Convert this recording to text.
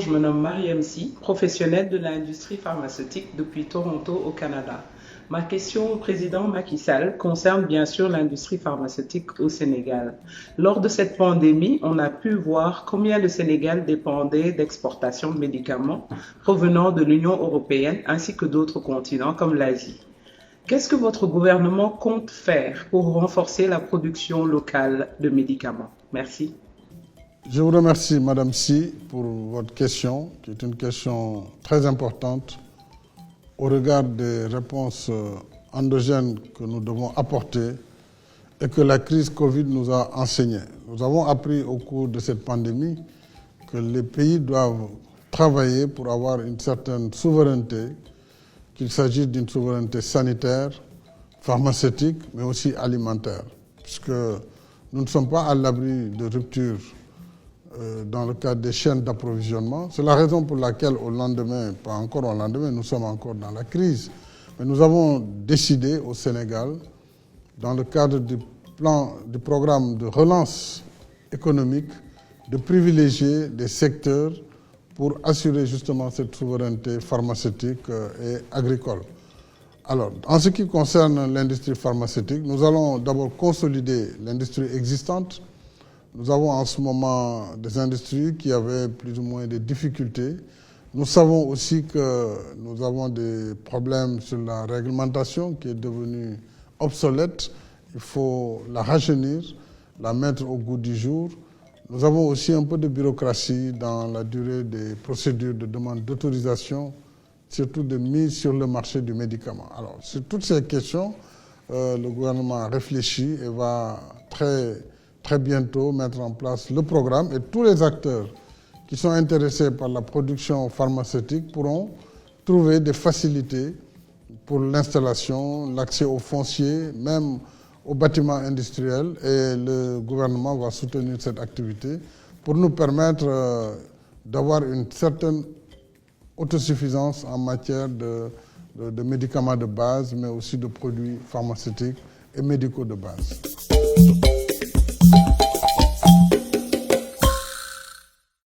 je me nomme Mariam Sy, professionnelle de l'industrie pharmaceutique depuis Toronto au Canada. Ma question au président Macky Sall concerne bien sûr l'industrie pharmaceutique au Sénégal. Lors de cette pandémie, on a pu voir combien le Sénégal dépendait d'exportations de médicaments provenant de l'Union européenne ainsi que d'autres continents comme l'Asie. Qu'est-ce que votre gouvernement compte faire pour renforcer la production locale de médicaments? Merci. Je vous remercie, Madame Sy, pour votre question, qui est une question très importante au regard des réponses endogènes que nous devons apporter et que la crise Covid nous a enseignées. Nous avons appris au cours de cette pandémie que les pays doivent travailler pour avoir une certaine souveraineté, qu'il s'agisse d'une souveraineté sanitaire, pharmaceutique, mais aussi alimentaire, puisque nous ne sommes pas à l'abri de ruptures dans le cadre des chaînes d'approvisionnement. C'est la raison pour laquelle au lendemain, pas encore au lendemain, nous sommes encore dans la crise. Mais nous avons décidé au Sénégal, dans le cadre du programme de relance économique, de privilégier des secteurs pour assurer justement cette souveraineté pharmaceutique et agricole. Alors, en ce qui concerne l'industrie pharmaceutique, nous allons d'abord consolider l'industrie existante. Nous avons en ce moment des industries qui avaient plus ou moins des difficultés. Nous savons aussi que nous avons des problèmes sur la réglementation qui est devenue obsolète. Il faut la rajeunir, la mettre au goût du jour. Nous avons aussi un peu de bureaucratie dans la durée des procédures de demande d'autorisation, surtout de mise sur le marché du médicament. Alors, sur toutes ces questions, le gouvernement réfléchit et va très bientôt mettre en place le programme et tous les acteurs qui sont intéressés par la production pharmaceutique pourront trouver des facilités pour l'installation, l'accès aux fonciers, même aux bâtiments industriels, et le gouvernement va soutenir cette activité pour nous permettre d'avoir une certaine autosuffisance en matière de médicaments de base, mais aussi de produits pharmaceutiques et médicaux de base.